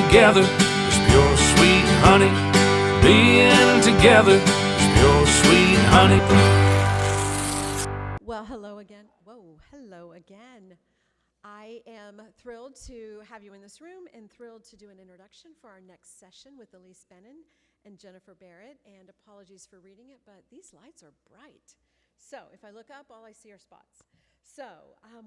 together is pure sweet honey. Being together is pure sweet honey. Well, hello again. Whoa, hello again. I am thrilled to have you in this room and thrilled to do an introduction for our next session with Ilise Benun and Jennifer Barrett. And apologies for reading it, but these lights are bright. So if I look up, all I see are spots. So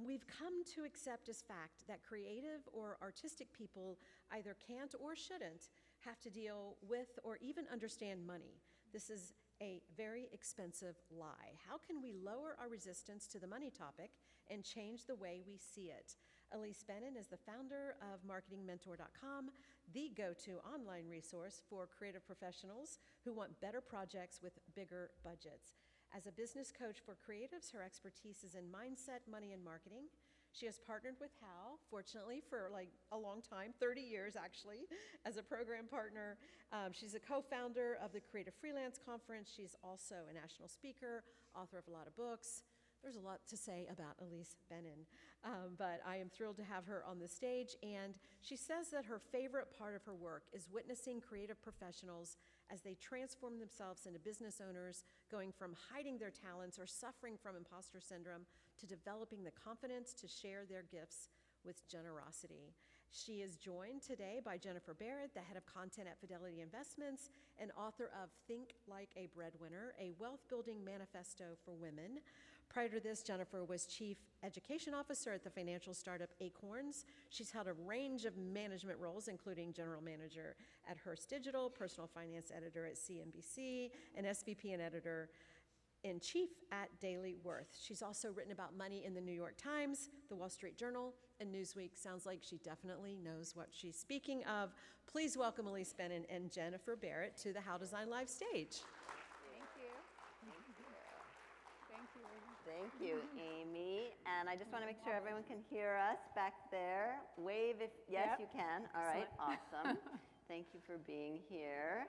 we've come to accept as fact that creative or artistic people either can't or shouldn't have to deal with or even understand money. This is a very expensive lie. How can we lower our resistance to the money topic and change the way we see it? Ilise Benun is the founder of MarketingMentor.com, the go-to online resource for creative professionals who want better projects with bigger budgets. As a business coach for creatives, her expertise is in mindset, money, and marketing. She has partnered with Hal, fortunately, for like a long time, 30 years actually, as a program partner. She's a co-founder of the Creative Freelance Conference. She's also a national speaker, author of a lot of books. There's a lot to say about Ilise Benun, but I am thrilled to have her on the stage. And she says that her favorite part of her work is witnessing creative professionals as they transform themselves into business owners, going from hiding their talents or suffering from imposter syndrome to developing the confidence to share their gifts with generosity. She is joined today by Jennifer Barrett, the head of content at Fidelity Investments and author of Think Like a Breadwinner, a wealth-building manifesto for women. Prior to this, Jennifer was Chief Education Officer at the financial startup Acorns. She's held a range of management roles, including General Manager at Hearst Digital, Personal Finance Editor at CNBC, and SVP and Editor-in-Chief at Daily Worth. She's also written about money in the New York Times, the Wall Street Journal, and Newsweek. Sounds like she definitely knows what she's speaking of. Please welcome Ilise Benun and Jennifer Barrett to the How Design Live stage. Thank you, Amy. And I just want to make sure everyone can hear us back there. Wave if, yes, you can. All right, awesome. Thank you for being here.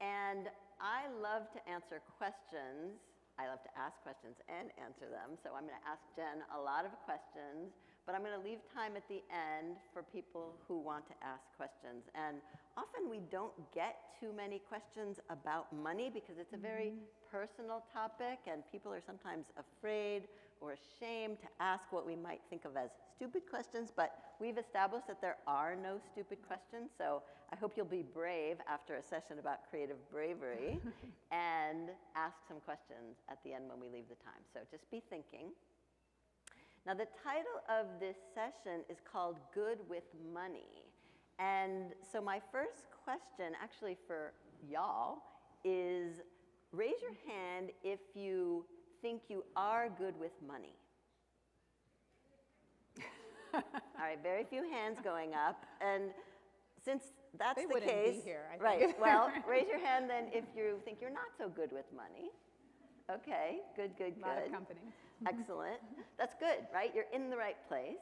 And I love to answer questions. I love to ask questions and answer them. So I'm going to ask Jen a lot of questions, but I'm going to leave time at the end for people who want to ask questions. And often we don't get too many questions about money because it's a very personal topic, and people are sometimes afraid or ashamed to ask what we might think of as stupid questions, but we've established that there are no stupid questions, so I hope you'll be brave after a session about creative bravery and ask some questions at the end when we leave the time. So just be thinking. Now, the title of this session is called Good with Money. And so my first question, actually for y'all, is raise your hand if you think you are good with money. All right, very few hands going up. And since that's they the wouldn't case, be here, I think. right, well, raise your hand then if you think you're not so good with money. Okay, good, good, good. A lot of company. Excellent. That's good, right? You're in the right place.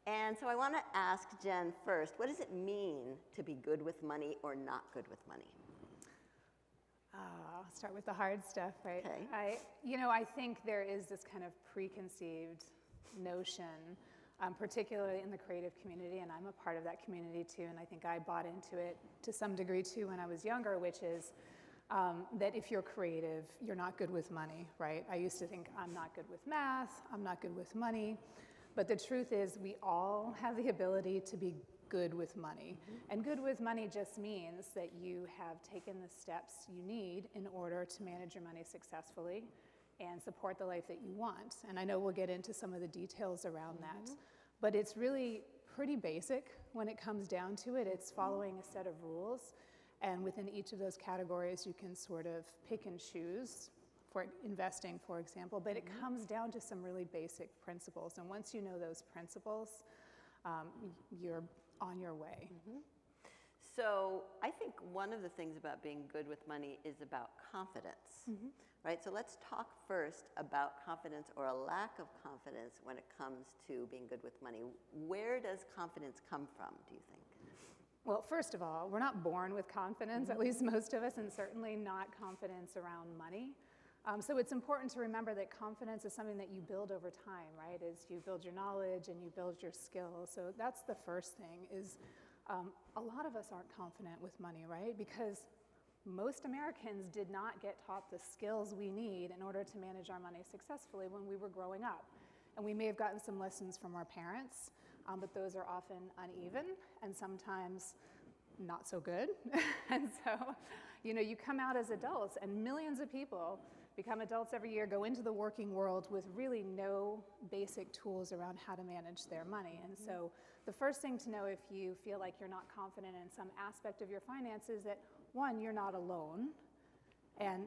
And so I want to ask Jen first, what does it mean to be good with money or not good with money? I'll start with the hard stuff, right? Okay. I think there is this kind of preconceived notion, particularly in the creative community, and I'm a part of that community too, and I think I bought into it to some degree too when I was younger, which is that if you're creative, you're not good with money, right? I used to think I'm not good with math, I'm not good with money, but the truth is we all have the ability to be good with money. And good with money just means that you have taken the steps you need in order to manage your money successfully and support the life that you want. And I know we'll get into some of the details around that, but it's really pretty basic when it comes down to it. It's following a set of rules, and within each of those categories you can sort of pick and choose for investing, for example, but it comes down to some really basic principles. And once you know those principles, you're on your way. So I think one of the things about being good with money is about confidence, right? So let's talk first about confidence or a lack of confidence when it comes to being good with money. Where does confidence come from, do you think? Well, first of all, we're not born with confidence, at least most of us, and certainly not confidence around money. So it's important to remember that confidence is something that you build over time, right? As you build your knowledge and you build your skills. So that's the first thing is A lot of us aren't confident with money, right? Because most Americans did not get taught the skills we need in order to manage our money successfully when we were growing up. And we may have gotten some lessons from our parents, but those are often uneven and sometimes not so good. And so, you come out as adults, and millions of people become adults every year, go into the working world with really no basic tools around how to manage their money. And so the first thing to know if you feel like you're not confident in some aspect of your finances, that one, you're not alone, and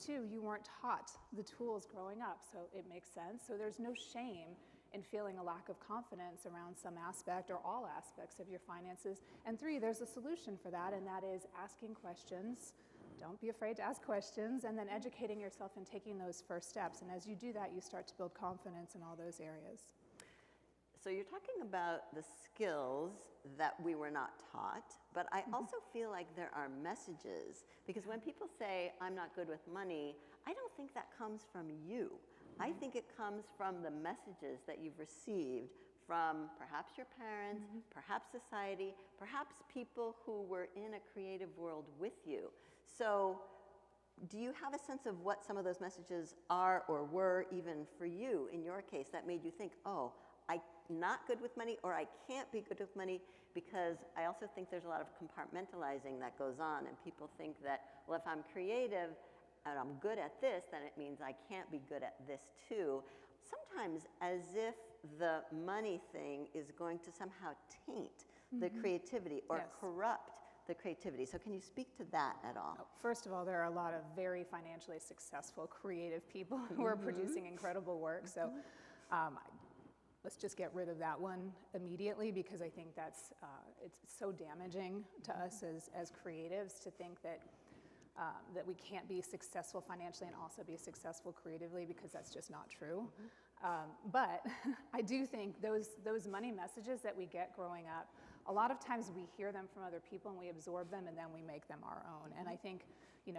two, you weren't taught the tools growing up, so it makes sense. So there's no shame in feeling a lack of confidence around some aspect or all aspects of your finances. And three, there's a solution for that, and that is asking questions. Don't be afraid to ask questions, and then educating yourself and taking those first steps. And as you do that, you start to build confidence in all those areas. So you're talking about the skills that we were not taught, but I also feel like there are messages, because when people say, I'm not good with money, I don't think that comes from you. I think it comes from the messages that you've received from perhaps your parents, perhaps society, perhaps people who were in a creative world with you. So do you have a sense of what some of those messages are or were even for you in your case that made you think, oh, I'm not good with money, or I can't be good with money? Because I also think there's a lot of compartmentalizing that goes on, and people think that, well, if I'm creative and I'm good at this, then it means I can't be good at this too. Sometimes as if the money thing is going to somehow taint the creativity or corrupt the creativity. So can you speak to that at all? First of all, there are a lot of very financially successful, creative people who are producing incredible work. So let's just get rid of that one immediately, because I think that's it's so damaging to us as creatives to think that that we can't be successful financially and also be successful creatively, because that's just not true. But I do think those money messages that we get growing up, a lot of times we hear them from other people and we absorb them and then we make them our own. And I think,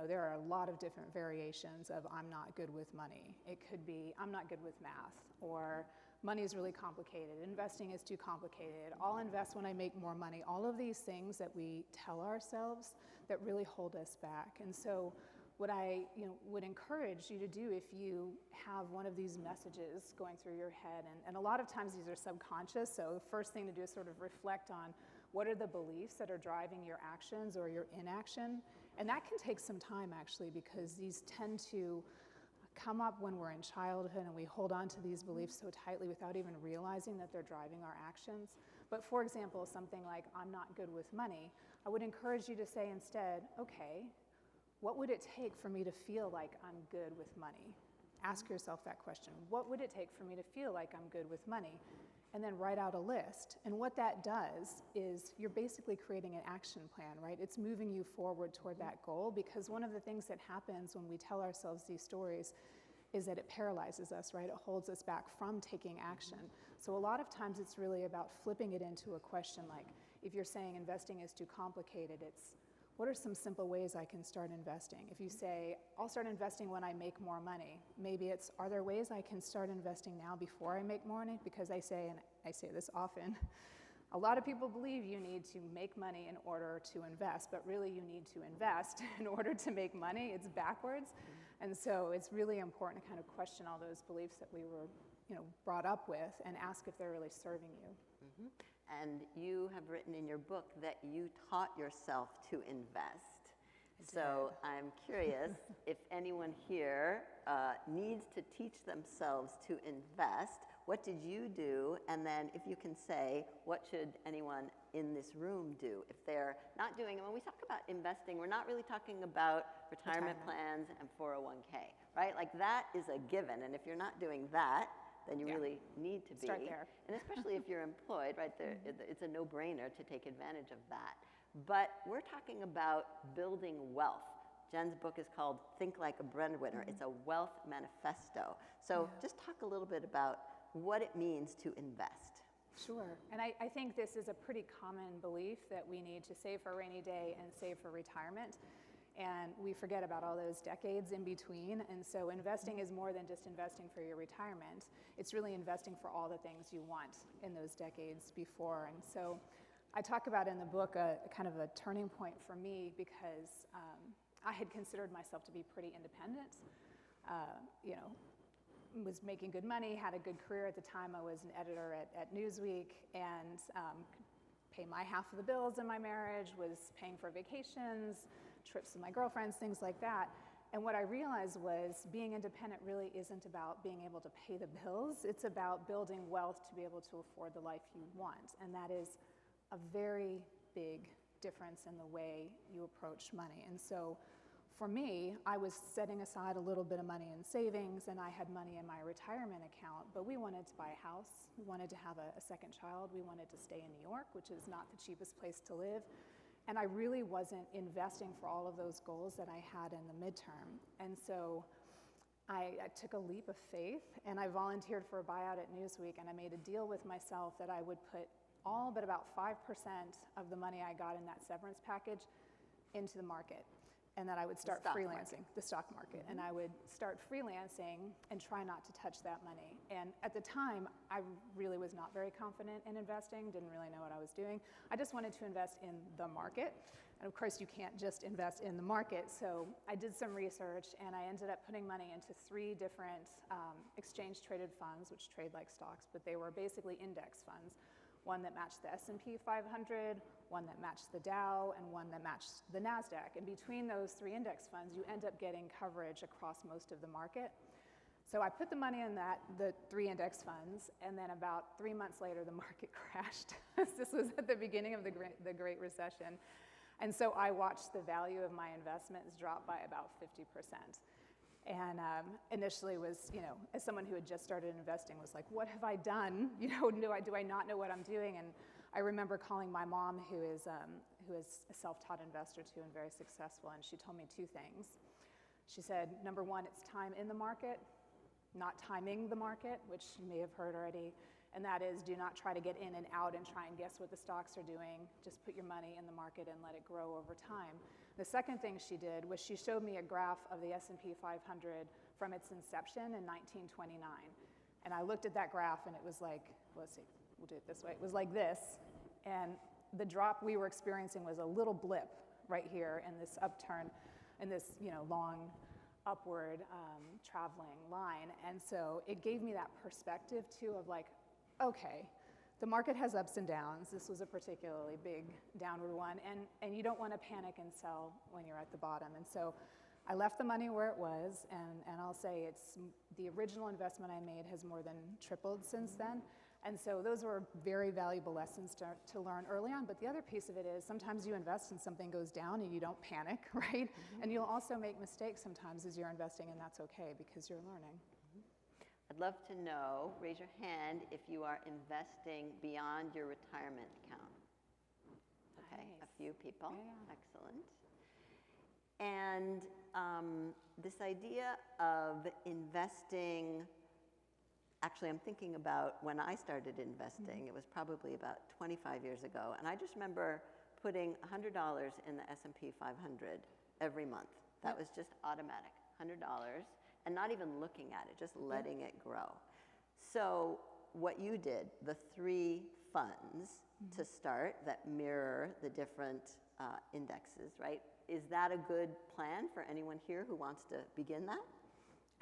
there are a lot of different variations of I'm not good with money. It could be I'm not good with math, or money is really complicated, investing is too complicated, I'll invest when I make more money. All of these things that we tell ourselves that really hold us back. And so what I would encourage you to do, if you have one of these messages going through your head, and a lot of times these are subconscious, so the first thing to do is sort of reflect on what are the beliefs that are driving your actions or your inaction. And that can take some time, actually, because these tend to come up when we're in childhood and we hold on to these beliefs so tightly without even realizing that they're driving our actions. But for example, something like I'm not good with money, I would encourage you to say instead, okay, what would it take for me to feel like I'm good with money? Ask yourself that question. What would it take for me to feel like I'm good with money? And then write out a list. And what that does is you're basically creating an action plan, right? It's moving you forward toward that goal, because one of the things that happens when we tell ourselves these stories is that it paralyzes us, right? It holds us back from taking action. So a lot of times it's really about flipping it into a question like, if you're saying investing is too complicated, it's what are some simple ways I can start investing? If you say, I'll start investing when I make more money, maybe it's, are there ways I can start investing now before I make more money? Because I say, and I say this often, a lot of people believe you need to make money in order to invest, but really you need to invest in order to make money. It's backwards. And so it's really important to kind of question all those beliefs that we were brought up with and ask if they're really serving you. And you have written in your book that you taught yourself to invest. So I'm curious if anyone here needs to teach themselves to invest, what did you do? And then if you can say, what should anyone in this room do if they're not doing it? When we talk about investing, we're not really talking about retirement plans and 401k, right? Like that is a given. And if you're not doing that, then you really need to be. Start there. And especially if you're employed, right, it's a no-brainer to take advantage of that. But we're talking about building wealth. Jen's book is called Think Like a Breadwinner. It's a wealth manifesto. So just talk a little bit about what it means to invest. Sure. And I think this is a pretty common belief that we need to save for a rainy day and save for retirement. And we forget about all those decades in between. And so investing is more than just investing for your retirement. It's really investing for all the things you want in those decades before. And so I talk about in the book a kind of a turning point for me because I had considered myself to be pretty independent. You know, was making good money, had a good career at the time. I was an editor at Newsweek and could pay my half of the bills in my marriage, was paying for vacations, trips with my girlfriends, things like that. And what I realized was being independent really isn't about being able to pay the bills. It's about building wealth to be able to afford the life you want. And that is a very big difference in the way you approach money. And so for me, I was setting aside a little bit of money in savings, and I had money in my retirement account, but we wanted to buy a house. We wanted to have a second child. We wanted to stay in New York, which is not the cheapest place to live. And I really wasn't investing for all of those goals that I had in the midterm. And so I took a leap of faith, and I volunteered for a buyout at Newsweek, and I made a deal with myself that I would put all but about 5% of the money I got in that severance package into the market, and that I would start freelancing, the stock market, and I would start freelancing and try not to touch that money. And at the time, I really was not very confident in investing, didn't really know what I was doing. I just wanted to invest in the market. And of course, you can't just invest in the market. So I did some research, and I ended up putting money into 3 different exchange-traded funds, which trade like stocks, but they were basically index funds. One that matched the S&P 500, one that matched the Dow, and one that matched the NASDAQ. And between those 3 index funds, you end up getting coverage across most of the market. So I put the money in the 3 index funds, and then about 3 months later, the market crashed. This was at the beginning of the Great Recession. And so I watched the value of my investments drop by about 50%. And initially was, you know, as someone who had just started investing, was like, what have I done? You know, do I not know what I'm doing? And I remember calling my mom, who is a self-taught investor too and very successful, and she told me 2 things. She said, number 1, it's time in the market, not timing the market, which you may have heard already, and that is do not try to get in and out and try and guess what the stocks are doing. Just put your money in the market and let it grow over time. The second thing she did was she showed me a graph of the S&P 500 from its inception in 1929. And I looked at that graph, and it was like, let's see, we'll do it this way. It was like this, and the drop we were experiencing was a little blip right here in this upturn, in this, you know, long upward traveling line. And so it gave me that perspective too of like, okay, the market has ups and downs. This was a particularly big downward one, and you don't want to panic and sell when you're at the bottom. And so I left the money where it was, and I'll say it's the original investment I made has more than tripled since then. And so those were very valuable lessons to learn early on. But the other piece of it is sometimes you invest and something goes down and you don't panic, right? And you'll also make mistakes sometimes as you're investing, and that's okay because you're learning. I'd love to know, raise your hand if you are investing beyond your retirement account. Okay, Nice. a few people. Yeah. Excellent. And this idea of investing, actually I'm thinking about when I started investing, it was probably about 25 years ago, and I just remember putting $100 in the S&P 500 every month. That was just automatic, $100. And not even looking at it, just letting it grow. So what you did, the 3 funds to start that mirror the different indexes, right? Is that a good plan for anyone here who wants to begin that?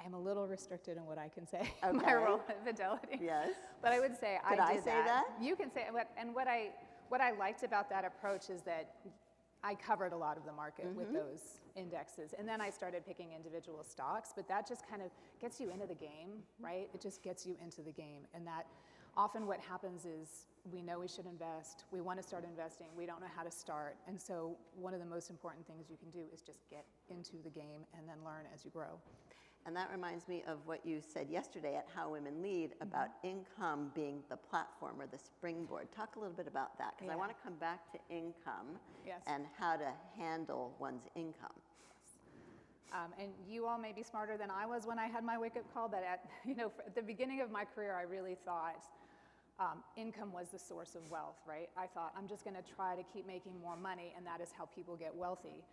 I am a little restricted in what I can say. Okay. My role at Fidelity. Yes. But I would say Could I did say that? You can say it. And what I liked about that approach is that I covered a lot of the market with those indexes. And then I started picking individual stocks, but that just kind of gets you into the game, right? It just gets you into the game. And that often what happens is we know we should invest, we want to start investing, we don't know how to start. And so one of the most important things you can do is just get into the game and then learn as you grow. And that reminds me of what you said yesterday at How Women Lead about income being the platform or the springboard. Talk a little bit about that, because I want to come back to income and how to handle one's income. And you all may be smarter than I was when I had my wake-up call, but at the beginning of my career, I really thought income was the source of wealth, right? I thought, I'm just going to try to keep making more money, and that is how people get wealthy.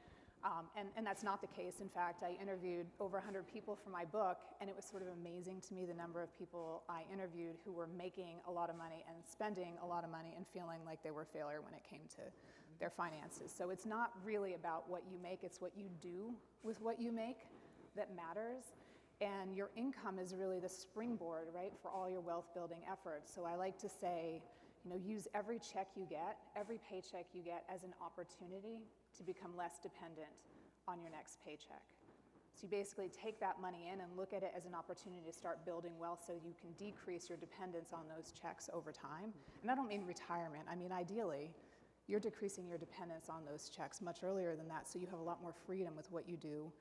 And that's not the case. In fact, I interviewed over 100 people for my book, and it was sort of amazing to me the number of people I interviewed who were making a lot of money and spending a lot of money and feeling like they were a failure when it came to their finances. So it's not really about what you make, it's what you do with what you make that matters. And your income is really the springboard, right, for all your wealth building efforts. So I like to say, use every check you get, every paycheck you get as an opportunity to become less dependent on your next paycheck. So you basically take that money in and look at it as an opportunity to start building wealth so you can decrease your dependence on those checks over time. And I don't mean retirement. I mean, ideally, you're decreasing your dependence on those checks much earlier than that, so you have a lot more freedom with what you do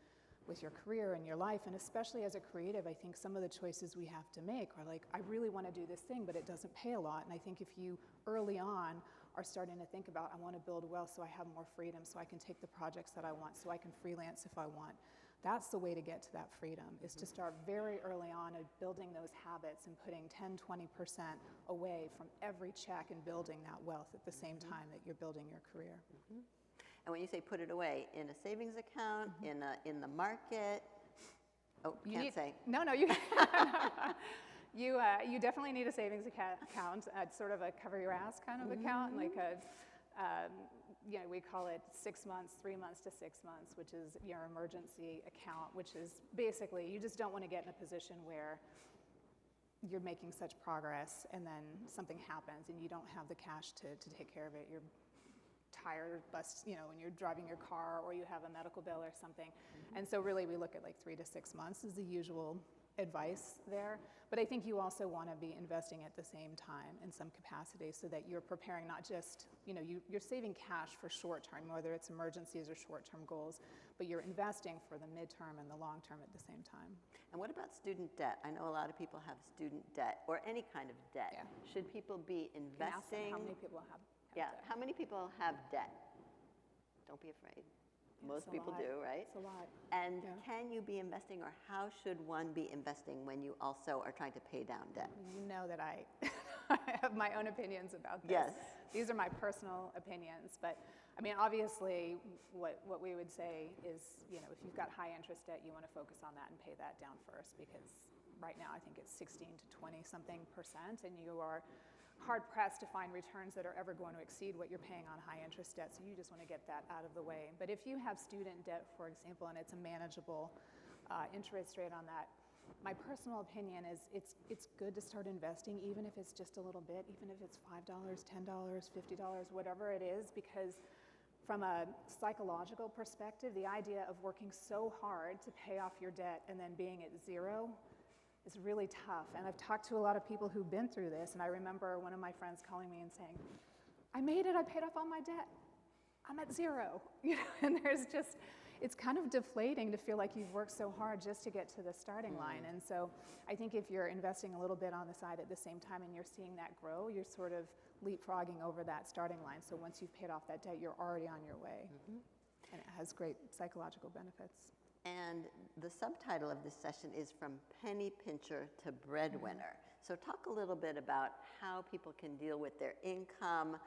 with your career and your life. And especially as a creative, I think some of the choices we have to make are like, I really want to do this thing, but it doesn't pay a lot. And I think if you early on are starting to think about, I want to build wealth so I have more freedom, so I can take the projects that I want, so I can freelance if I want. That's the way to get to that freedom, is to start very early on at building those habits and putting 10, 20% away from every check and building that wealth at the same time that you're building your career. And when you say put it away, in a savings account, in the market, can't say. No, you definitely need a savings account. It's sort of a cover your ass kind of account, like a, we call it 6 months, 3 months to 6 months, which is your emergency account, which is basically, you just don't want to get in a position where you're making such progress and then something happens and you don't have the cash to take care of it. Your tire busts, when you're driving your car, or you have a medical bill or something. And so really we look at like 3 to 6 months is the usual advice there. But I think you also want to be investing at the same time in some capacity so that you're preparing not just, you're saving cash for short term, whether it's emergencies or short term goals, but you're investing for the midterm and the long term at the same time. And what about student debt? I know a lot of people have student debt or any kind of debt. Yeah. Should people be investing? How many people have debt? How many people have debt? Don't be afraid. Most people do, right? It's a lot. And can you be investing, or how should one be investing when you also are trying to pay down debt? You know that I have my own opinions about this. Yes. These are my personal opinions, but I mean, obviously, what we would say is, if you've got high interest debt, you want to focus on that and pay that down first, because right now I think it's 16 to 20-something%, and you are hard-pressed to find returns that are ever going to exceed what you're paying on high interest debt, so you just want to get that out of the way. But if you have student debt, for example, and it's a manageable interest rate on that, my personal opinion is it's good to start investing, even if it's just a little bit, even if it's $5, $10, $50, whatever it is, because from a psychological perspective, the idea of working so hard to pay off your debt and then being at zero is really tough. And I've talked to a lot of people who've been through this, and I remember one of my friends calling me and saying, I made it, I paid off all my debt. I'm at zero. And there's just, it's kind of deflating to feel like you've worked so hard just to get to the starting line. And so I think if you're investing a little bit on the side at the same time and you're seeing that grow, you're sort of leapfrogging over that starting line. So once you've paid off that debt, you're already on your way. And it has great psychological benefits. And the subtitle of this session is From Penny Pincher to Breadwinner. So talk a little bit about how people can deal with their income,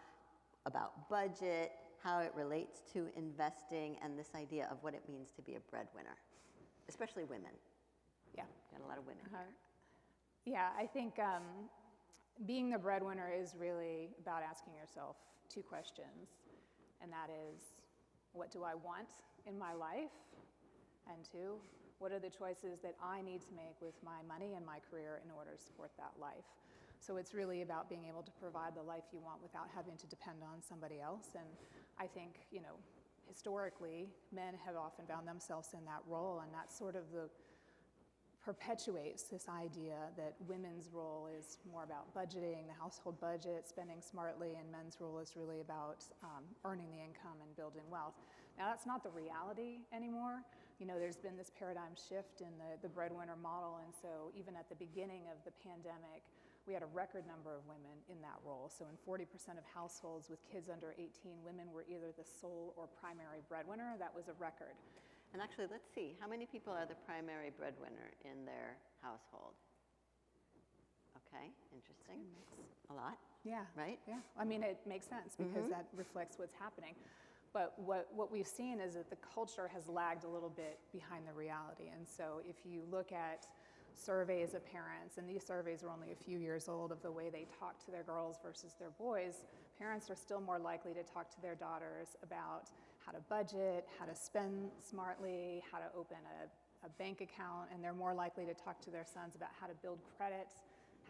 about budget, how it relates to investing, and this idea of what it means to be a breadwinner, especially women. Yeah. Got a lot of women here. Yeah, I think being the breadwinner is really about asking yourself 2 questions, and that is, what do I want in my life? And 2, what are the choices that I need to make with my money and my career in order to support that life? So it's really about being able to provide the life you want without having to depend on somebody else. And I think, historically, men have often found themselves in that role, and that sort of perpetuates this idea that women's role is more about budgeting, the household budget, spending smartly, and men's role is really about earning the income and building wealth. Now, that's not the reality anymore. There's been this paradigm shift in the breadwinner model, and so even at the beginning of the pandemic, we had a record number of women in that role. So in 40% of households with kids under 18, women were either the sole or primary breadwinner. That was a record. And actually, let's see, how many people are the primary breadwinner in their household? Okay, interesting. A lot? Yeah. Right? Yeah. I mean, it makes sense because that reflects what's happening. But what we've seen is that the culture has lagged a little bit behind the reality. And so if you look at surveys of parents, and these surveys are only a few years old, of the way they talk to their girls versus their boys, parents are still more likely to talk to their daughters about how to budget, how to spend smartly, how to open a bank account, and they're more likely to talk to their sons about how to build credit,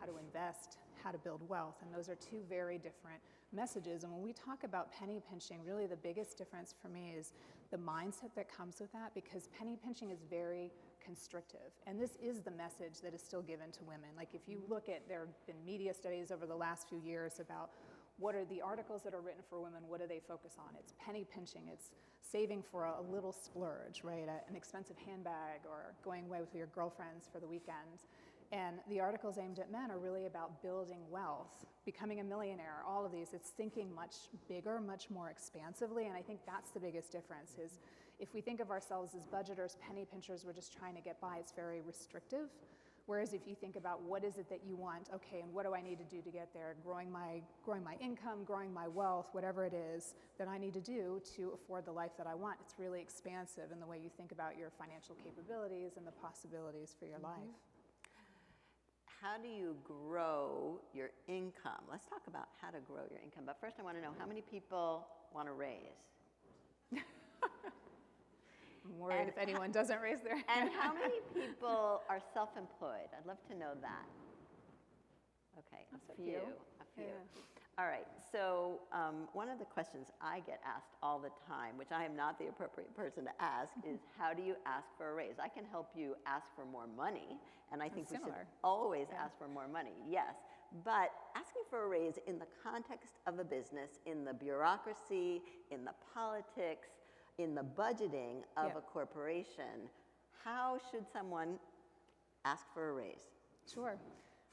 how to invest, how to build wealth. And those are two very different messages. And when we talk about penny pinching, really the biggest difference for me is the mindset that comes with that, because penny pinching is very constrictive. And this is the message that is still given to women. Like if you look at, there have been media studies over the last few years about what are the articles that are written for women, what do they focus on? It's penny pinching, it's saving for a little splurge, right? An expensive handbag, or going away with your girlfriends for the weekend. And the articles aimed at men are really about building wealth, becoming a millionaire, all of these. It's thinking much bigger, much more expansively, and I think that's the biggest difference is if we think of ourselves as budgeters, penny pinchers, we're just trying to get by, it's very restrictive. Whereas if you think about what is it that you want, okay, and what do I need to do to get there? Growing my income, growing my wealth, whatever it is that I need to do to afford the life that I want. It's really expansive in the way you think about your financial capabilities and the possibilities for your life. How do you grow your income? Let's talk about how to grow your income. But first I want to know, how many people want to raise? I'm worried if anyone doesn't raise their hand. And how many people are self-employed? I'd love to know that. Okay, a few. Yeah. All right, so one of the questions I get asked all the time, which I am not the appropriate person to ask, is how do you ask for a raise? I can help you ask for more money, and I think we should always ask for more money, yes. But asking for a raise in the context of a business, in the bureaucracy, in the politics, in the budgeting of a corporation, how should someone ask for a raise? Sure.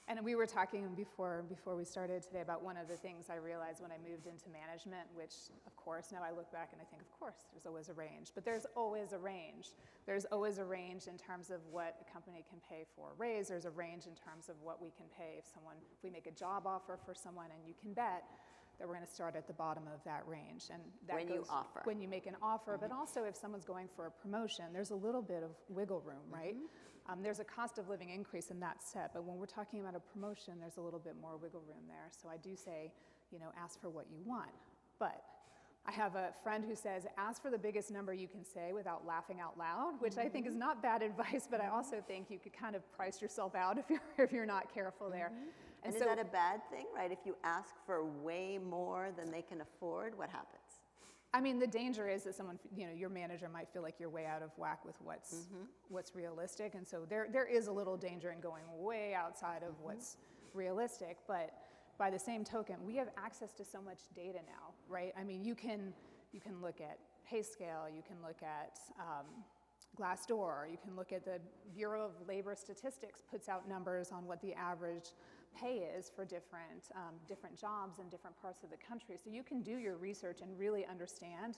And we were talking before we started today about one of the things I realized when I moved into management, which of course now I look back and I think, of course, there's always a range, but there's always a range. There's always a range in terms of what a company can pay for a raise. There's a range in terms of what we can pay if we make a job offer for someone, and you can bet that we're going to start at the bottom of that range. And that when you make an offer, but also if someone's going for a promotion, there's a little bit of wiggle room, right? There's a cost of living increase in that set, but when we're talking about a promotion, there's a little bit more wiggle room there. So I do say, ask for what you want. But I have a friend who says, ask for the biggest number you can say without laughing out loud, which I think is not bad advice, but I also think you could kind of price yourself out if you're not careful there. And is that a bad thing, right? If you ask for way more than they can afford, what happens? I mean, the danger is that someone, your manager might feel like you're way out of whack with what's realistic. And so there is a little danger in going way outside of what's realistic. But by the same token, we have access to so much data now, right? I mean, you can look at pay scale, you can look at Glassdoor, you can look at the Bureau of Labor Statistics puts out numbers on what the average pay is for different jobs in different parts of the country. So you can do your research and really understand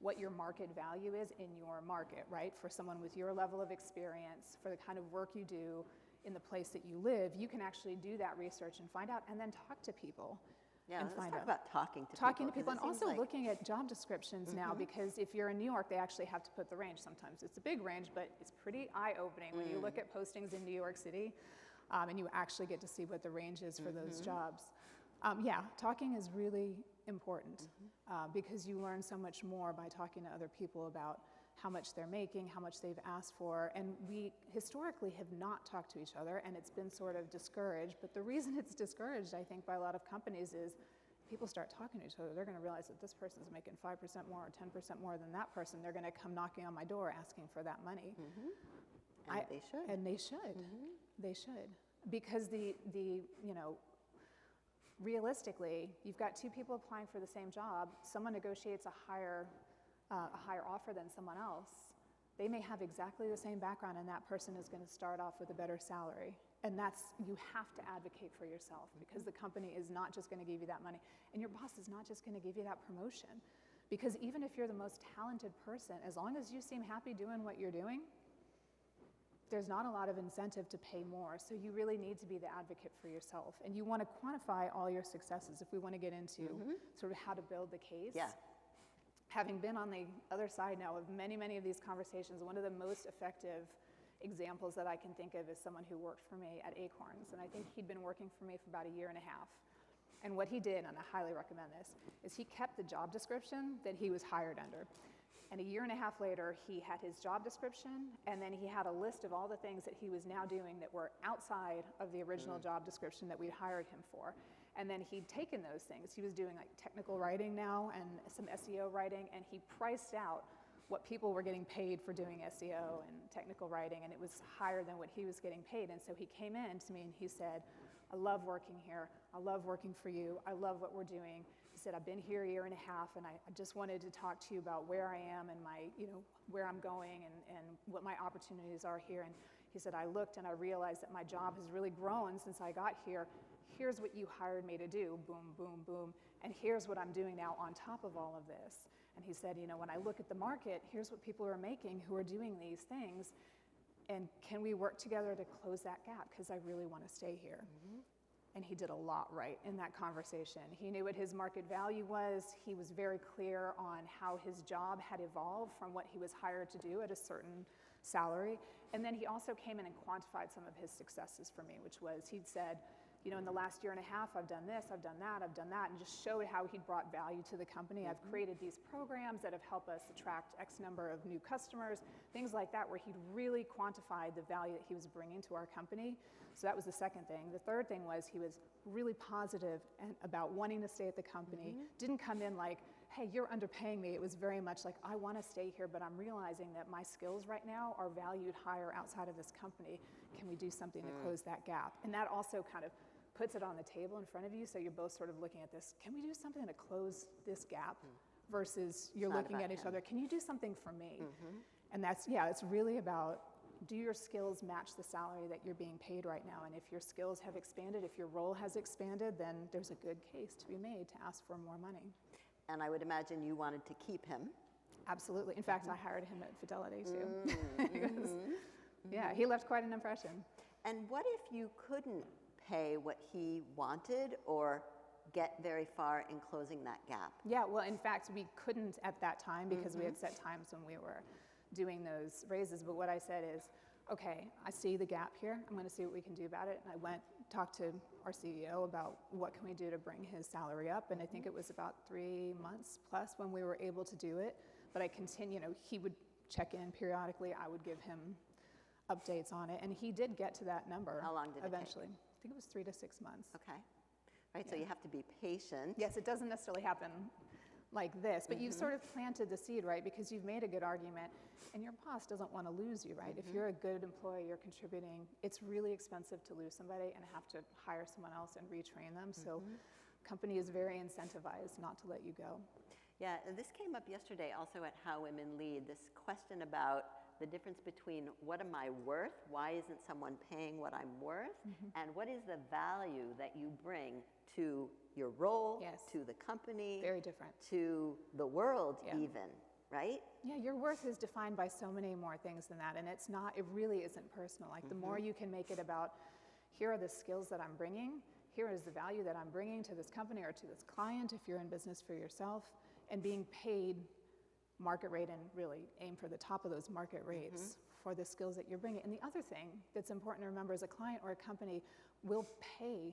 what your market value is in your market, right? For someone with your level of experience, for the kind of work you do in the place that you live, you can actually do that research and find out, and then talk to people. Yeah, let's talk about talking to people. And also looking at job descriptions now, because if you're in New York, they actually have to put the range sometimes. It's a big range, but it's pretty eye-opening when you look at postings in New York City. And you actually get to see what the range is for those jobs. Talking is really important because you learn so much more by talking to other people about how much they're making, how much they've asked for. And we historically have not talked to each other, and it's been sort of discouraged. But the reason it's discouraged, I think, by a lot of companies is people start talking to each other. They're going to realize that this person's making 5% more or 10% more than that person. They're going to come knocking on my door asking for that money. And they should. And they should. They should. Because realistically, you've got two people applying for the same job. Someone negotiates a higher offer than someone else. They may have exactly the same background, and that person is going to start off with a better salary. And you have to advocate for yourself, because the company is not just going to give you that money, and your boss is not just going to give you that promotion. Because even if you're the most talented person, as long as you seem happy doing what you're doing, there's not a lot of incentive to pay more. So you really need to be the advocate for yourself. And you want to quantify all your successes if we want to get into sort of how to build the case. having been on the other side now of many, many of these conversations, one of the most effective examples that I can think of is someone who worked for me at Acorns. And I think he'd been working for me for about 1.5 years. And what he did, and I highly recommend this, is he kept the job description that he was hired under. And 1.5 years later, he had his job description, and then he had a list of all the things that he was now doing that were outside of the original job description that we'd hired him for. And then he'd taken those things. He was doing like technical writing now and some SEO writing, and he priced out what people were getting paid for doing SEO and technical writing, and it was higher than what he was getting paid. And so he came in to me and he said, I love working here. I love working for you. I love what we're doing. He said, I've been here 1.5 years, and I just wanted to talk to you about where I am and my, where I'm going and what my opportunities are here. And he said, I looked and I realized that my job has really grown since I got here. Here's what you hired me to do, boom, boom, boom. And here's what I'm doing now on top of all of this. And he said, when I look at the market, here's what people are making who are doing these things. And can we work together to close that gap? Because I really want to stay here. And he did a lot right in that conversation. He knew what his market value was. He was very clear on how his job had evolved from what he was hired to do at a certain salary. And then he also came in and quantified some of his successes for me, which was, he'd said, in the last 1.5 years, I've done this, I've done that, and just showed how he'd brought value to the company. I've created these programs that have helped us attract X number of new customers, things like that, where he'd really quantified the value that he was bringing to our company. So that was the second thing. The third thing was he was really positive about wanting to stay at the company. Didn't come in like, hey, you're underpaying me. It was very much like, I want to stay here, but I'm realizing that my skills right now are valued higher outside of this company. Can we do something to close that gap? And that also kind of puts it on the table in front of you, so you're both sort of looking at this. Can we do something to close this gap? Versus you're looking at each other. Can you do something for me? And that's, it's really about, do your skills match the salary that you're being paid right now? And if your skills have expanded, if your role has expanded, then there's a good case to be made to ask for more money. And I would imagine you wanted to keep him. Absolutely. In fact, I hired him at Fidelity too. Yeah, he left quite an impression. And what if you couldn't pay what he wanted or get very far in closing that gap? Yeah, well, in fact, we couldn't at that time because we had set times when we were doing those raises. But what I said is, okay, I see the gap here. I'm going to see what we can do about it. And I went, talked to our CEO about what can we do to bring his salary up. And I think it was about 3 months plus when we were able to do it. But I continue, he would check in periodically. I would give him updates on it. And he did get to that number. How long did it eventually? take? I think it was 3 to 6 months. Okay. Right, so you have to be patient. Yes, it doesn't necessarily happen like this, but you've sort of planted the seed, right? Because you've made a good argument, and your boss doesn't want to lose you, right? If you're a good employee, you're contributing, it's really expensive to lose somebody and have to hire someone else and retrain them. So company is very incentivized not to let you go. Yeah, and this came up yesterday also at How Women Lead, this question about the difference between what am I worth, why isn't someone paying what I'm worth, and what is the value that you bring to your role, to the company, very different, to the world even, right? Yeah, your worth is defined by so many more things than that, and it's not, it really isn't personal. Like the more you can make it about, here are the skills that I'm bringing, here is the value that I'm bringing to this company or to this client if you're in business for yourself, and being paid market rate and really aim for the top of those market rates for the skills that you're bringing. And the other thing that's important to remember is a client or a company will pay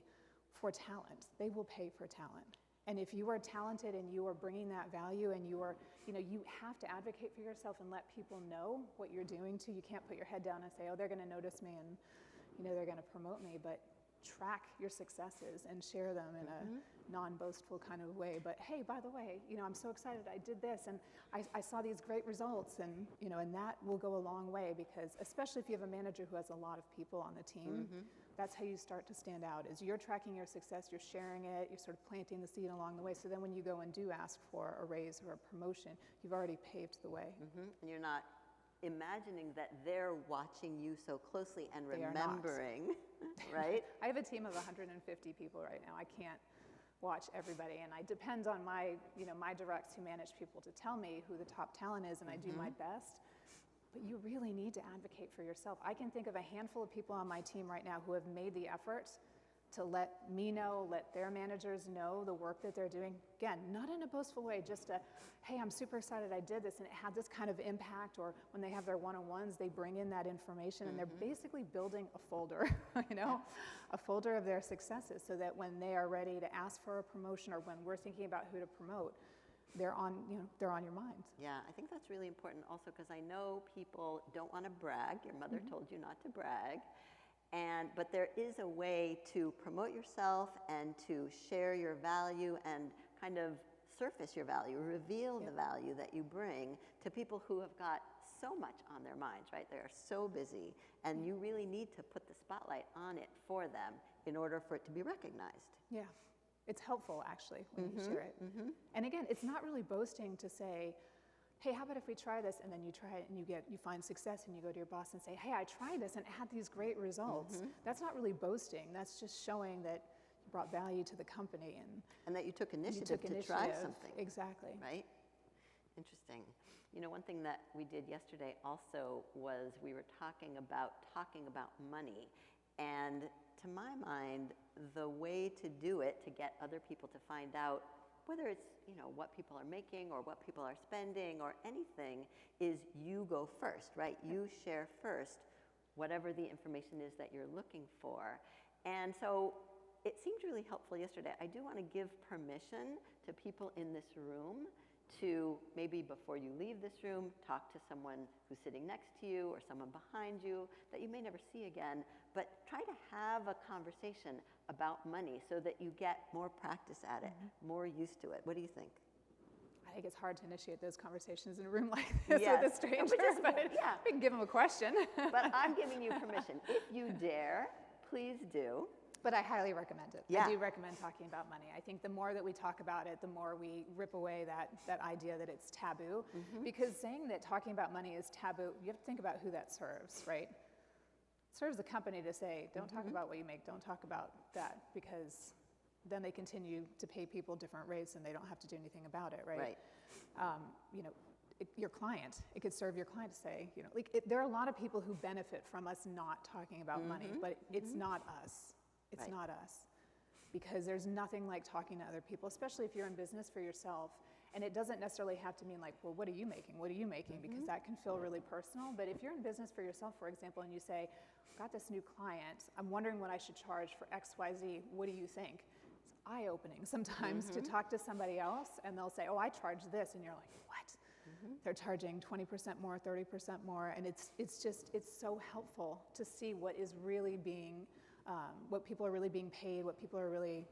for talent. They will pay for talent. And if you are talented and you are bringing that value and you are, you have to advocate for yourself and let people know what you're doing too. You can't put your head down and say, oh, they're going to notice me and, they're going to promote me. But track your successes and share them in a non-boastful kind of way. But hey, by the way, I'm so excited I did this and I saw these great results, and and that will go a long way, because especially if you have a manager who has a lot of people on the team, that's how you start to stand out, is you're tracking your success, you're sharing it, you're sort of planting the seed along the way. So then when you go and do ask for a raise or a promotion, you've already paved the way. And you're not imagining that they're watching you so closely and remembering, right? I have a team of 150 people right now. I can't watch everybody, and it depends on my, my directs who manage people to tell me who the top talent is, and I do my best. But you really need to advocate for yourself. I can think of a handful of people on my team right now who have made the effort to let me know, let their managers know the work that they're doing. Again, not in a boastful way, just a, hey, I'm super excited I did this and it had this kind of impact, or when they have their one-on-ones, they bring in that information and they're basically building a folder, a folder of their successes, so that when they are ready to ask for a promotion or when we're thinking about who to promote, they're on your mind. Yeah, I think that's really important also, because I know people don't want to brag. Your mother told you not to brag. But there is a way to promote yourself and to share your value and kind of surface your value, reveal the value that you bring to people who have got so much on their minds, right? They are so busy, and you really need to put the spotlight on it for them in order for it to be recognized. Yeah, it's helpful actually when you share it. And again, it's not really boasting to say, hey, how about if we try this, and then you try it and you find success and you go to your boss and say, hey, I tried this and it had these great results. That's not really boasting. That's just showing that you brought value to the company and that you took initiative to try something. Exactly. Right? Interesting. You know, one thing that we did yesterday also was we were talking about money. And to my mind, the way to do it, to get other people to find out whether it's, what people are making or what people are spending or anything, is you go first, right? You share first whatever the information is that you're looking for. And so it seemed really helpful yesterday. I do want to give permission to people in this room to, maybe before you leave this room, talk to someone who's sitting next to you or someone behind you that you may never see again, but try to have a conversation about money so that you get more practice at it, more used to it. What do you think? I think it's hard to initiate those conversations in a room like this Yes. with a stranger, but we can give them a question. But I'm giving you permission. If you dare, please do. But I highly recommend it. Yeah. I do recommend talking about money. I think the more that we talk about it, the more we rip away that idea that it's taboo. Because saying that talking about money is taboo, you have to think about who that serves, right? It serves the company to say, don't talk about what you make, don't talk about that, because then they continue to pay people different rates and they don't have to do anything about it, right? Your client, it could serve your client to say, there are a lot of people who benefit from us not talking about money, but it's not us. It's not us, because there's nothing like talking to other people, especially if you're in business for yourself. And it doesn't necessarily have to mean like, well, what are you making? What are you making? Because that can feel really personal. But if you're in business for yourself, for example, and you say, I've got this new client, I'm wondering what I should charge for X, Y, Z. What do you think? It's eye-opening sometimes to talk to somebody else, and they'll say, oh, I charge this. And you're like, what? They're charging 20% more, 30% more. And it's so helpful to see what is really being what people are really being paid, what people are really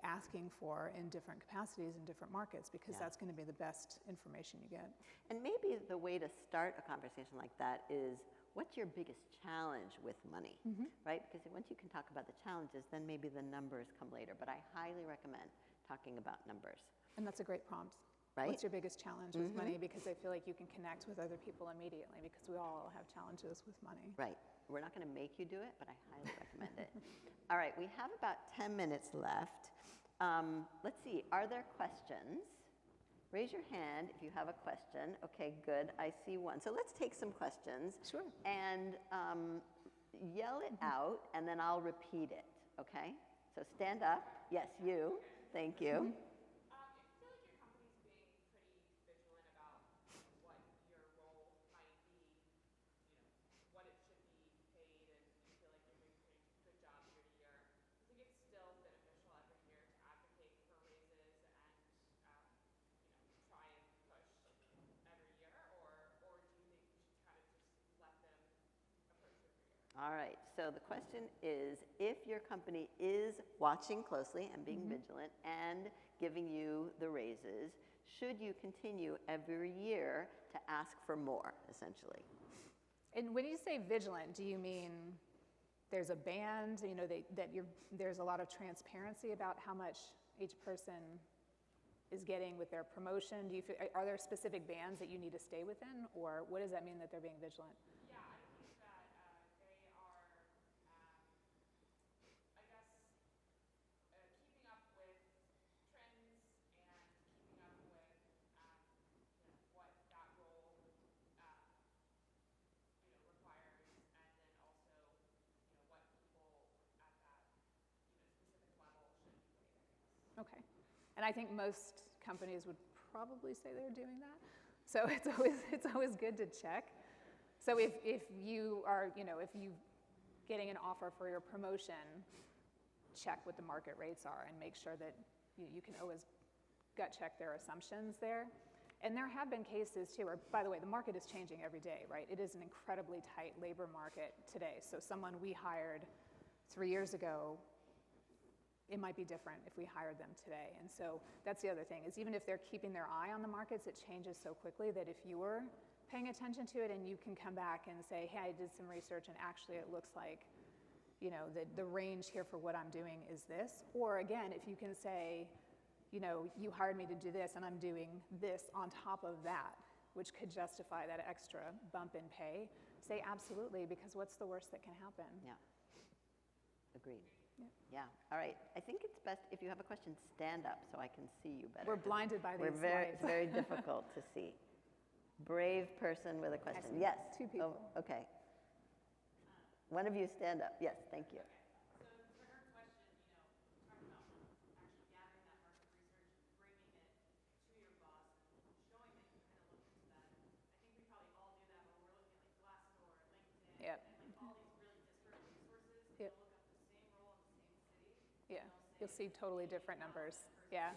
asking for in different capacities in different markets, because that's going to be the best information you get. And maybe the way to start a conversation like that is, what's your biggest challenge with money, right? Because once you can talk about the challenges, then maybe the numbers come later. But I highly recommend talking about numbers. And that's a great prompt. Right? What's your biggest challenge with money? Because I feel like you can connect with other people immediately, because we all have challenges with money. Right. We're not going to make you do it, but I highly recommend it. All right, we have about 10 minutes left. Let's see, are there questions? Raise your hand if you have a question. Okay, good, I see one. So let's take some questions. Sure. And yell it out, and then I'll repeat it, okay? So stand up. Yes, you. Thank you. All right, so the question is, if your company is watching closely and being vigilant and giving you the raises, should you continue every year to ask for more, essentially? And when you say vigilant, do you mean there's a band, there's a lot of transparency about how much each person is getting with their promotion? Are there specific bands that you need to stay within, or what does that mean that they're being vigilant? And I think most companies would probably say they're doing that. So it's always good to check. So if you are, if you getting an offer for your promotion, check what the market rates are and make sure that you can always gut check their assumptions there. And there have been cases too, where, by the way, the market is changing every day, right? It is an incredibly tight labor market today. So someone we hired 3 years ago, it might be different if we hired them today. And so that's the other thing, is even if they're keeping their eye on the markets, it changes so quickly that if you were paying attention to it and you can come back and say, hey, I did some research and actually it looks like, the range here for what I'm doing is this. Or again, if you can say, you hired me to do this and I'm doing this on top of that, which could justify that extra bump in pay, say absolutely, because what's the worst that can happen? Yeah. Agreed. Yeah. All right. I think it's best if you have a question, stand up so I can see you better. We're blinded by these slides. It's very difficult to see. Brave person with a question. Yes. 2 people. Oh, okay. One of you stand up. Yes. Thank you. So for her question, talking about actually gathering that market research, bringing it to your boss and showing that you kind of looked into that. I think we probably all do that when we're looking at like Glassdoor, LinkedIn, Yep. and like all these really disparate resources. Yep. You'll look up the same role in the same city. Yeah, you'll see totally different numbers. Yeah.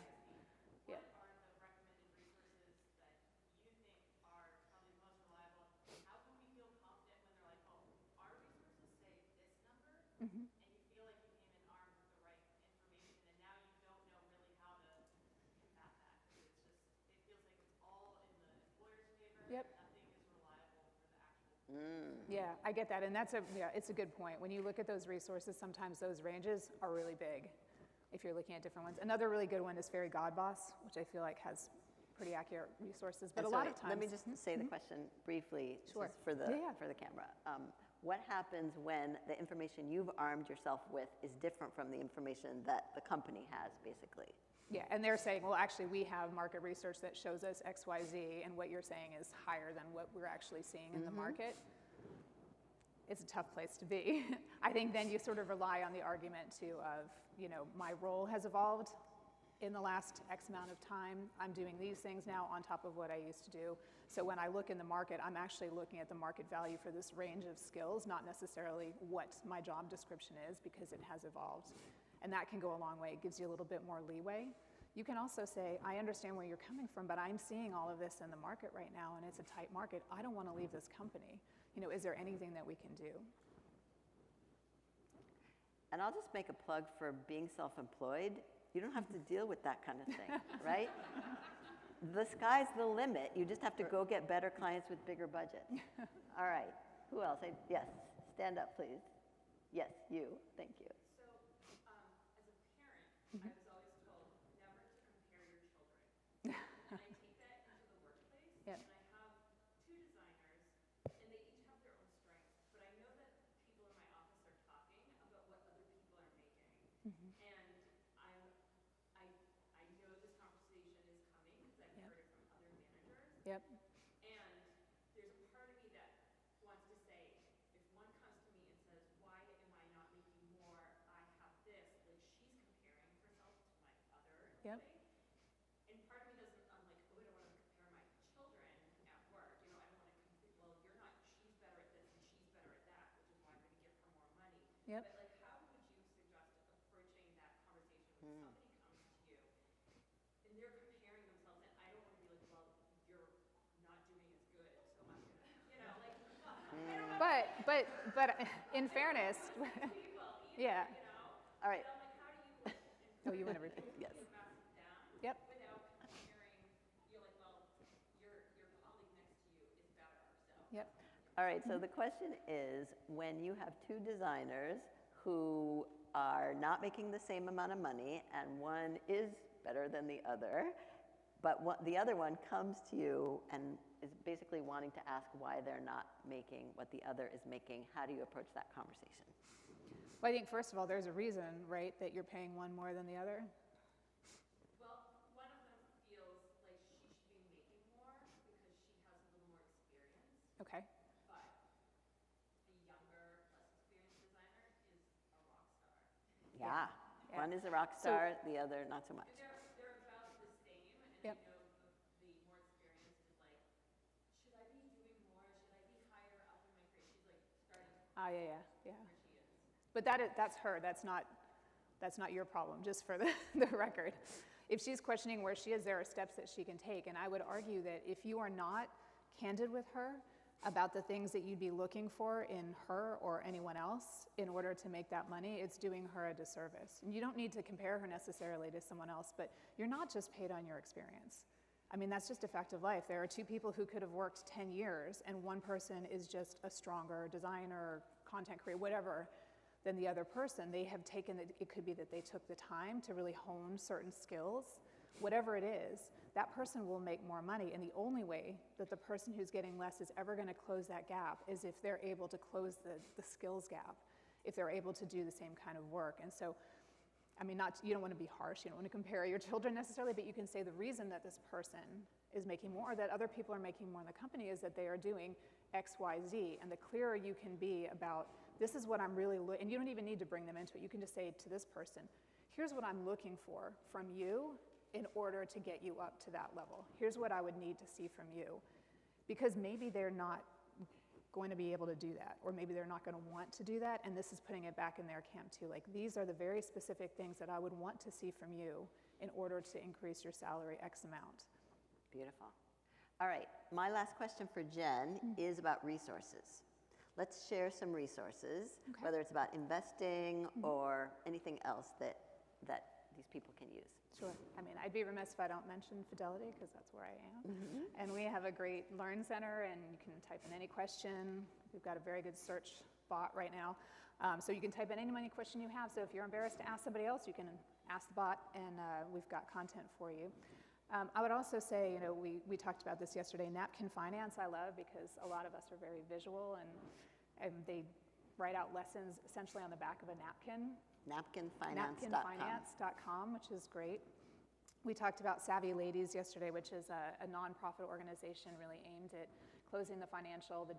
Yeah. What are the recommended resources that you think are probably the most reliable? How can we feel confident when they're like, oh, our resources say this number, Mm-hmm. and you feel like you came in armed with the right information, and now you don't know really how to combat that, because it feels like it's all in the employer's favor. Yep. Nothing is reliable for the actual. Yeah, I get that, and it's a good point. When you look at those resources, sometimes those ranges are really big if you're looking at different ones. Another really good one is Fairy Godboss, which I feel like has pretty accurate resources, but And a so lot of times. let me just say the question briefly, Sure. just for the Yeah, yeah. for the camera. What happens when the information you've armed yourself with is different from the information that the company has, basically? Yeah, and they're saying, well, actually, we have market research that shows us X, Y, Z, and what you're saying is higher than what we're actually seeing in the market. It's a tough place to be. I think then you sort of rely on the argument too of, my role has evolved in the last X amount of time. I'm doing these things now on top of what I used to do. So when I look in the market, I'm actually looking at the market value for this range of skills, not necessarily what my job description is, because it has evolved. And that can go a long way. It gives you a little bit more leeway. You can also say, I understand where you're coming from, but I'm seeing all of this in the market right now, and it's a tight market. I don't want to leave this company. Is there anything that we can do? And I'll just make a plug for being self-employed. You don't have to deal with that kind of thing, right? The sky's the limit. You just have to go get better clients with bigger budgets. All right. Who else? Yes. Stand up, please. Yes, you. Thank you. So, as a parent, I was always told never to compare your children. And I take that into the workplace, Yep. and I have 2 designers, and they each have their own strengths. But I know that people in my office are talking about what other people are making. And I know this conversation is coming because I've heard it from other managers. Yep. And there's a part of me that wants to say, if one comes to me and says, why am I not making more? I have this, like she's comparing herself to my other Yep. thing. And part of me doesn't, I'm like, oh, I don't want to compare my children at work. I don't want to compare, well, you're not, she's better at this and she's better at that, which is why I'm going to give her more money. Yep. But like, how would you suggest approaching that conversation when somebody comes to you and they're comparing themselves, and I don't want to be like, well, you're not doing as good, so I'm gonna, like, I don't want But in fairness, people either, yeah. All right. But I'm like, how do you Oh, you want to repeat? Yes. message down Yep. without comparing? You're like, well, your colleague next to you is better, so. Yep. All right, so the question is, when you have 2 designers who are not making the same amount of money and one is better than the other, but the other one comes to you and is basically wanting to ask why they're not making what the other is making, how do you approach that conversation? Well, I think first of all, there's a reason, right, that you're paying one more than the other. Well, one of them feels like she should be making more because she has a little more experience, Okay. but a younger, less experienced designer is a rock star. Yeah. Yeah. One is a rock star, the other not so much. They're Yeah. But that's her. That's not your problem, just for the record. If she's questioning where she is, there are steps that she can take. And I would argue that if you are not candid with her about the things that you'd be looking for in her or anyone else in order to make that money, it's doing her a disservice. And you don't need to compare her necessarily to someone else, but you're not just paid on your experience. I mean, that's just a fact of life. There are two people who could have worked 10 years, and one person is just a stronger designer, content creator, whatever, than the other person. They have taken it could be that they took the time to really hone certain skills. Whatever it is, that person will make more money. And the only way that the person who's getting less is ever going to close that gap is if they're able to close the skills gap, if they're able to do the same kind of work. And so, I mean, you don't want to be harsh, you don't want to compare your children necessarily, but you can say the reason that this person is making more, or that other people are making more in the company, is that they are doing X, Y, Z. And the clearer you can be about, this is what I'm really and you don't even need to bring them into it. You can just say to this person, here's what I'm looking for from you in order to get you up to that level. Here's what I would need to see from you. Because maybe they're not going to be able to do that, or maybe they're not going to want to do that, and this is putting it back in their camp too. Like, these are the very specific things that I would want to see from you in order to increase your salary X amount. Beautiful. All right, my last question for Jen is about resources. Let's share some resources, whether it's about investing or anything else that these people can use. Sure. I mean, I'd be remiss if I don't mention Fidelity, because that's where I am. And we have a great Learn Center, and you can type in any question. We've got a very good search bot right now. So you can type in any question you have. So if you're embarrassed to ask somebody else, you can ask the bot, and we've got content for you. I would also say, you know, we talked about this yesterday, napkin finance I love, because a lot of us are very visual, and they write out lessons essentially on the back of a napkin. Napkinfinance.com, which is great. We talked about Savvy Ladies yesterday, which is a nonprofit organization really aimed at closing the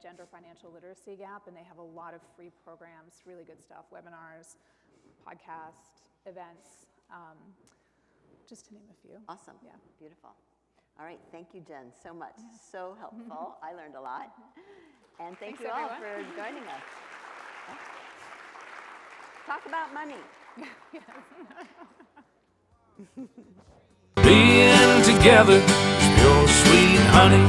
gender financial literacy gap, and they have a lot of free programs, really good stuff, webinars, podcasts, events, just to name a few. Awesome. Yeah. Beautiful. All right, thank you, Jen, so much. So helpful. I learned a lot. And thanks you all for joining us. Talk about money. Being together is pure sweet honey.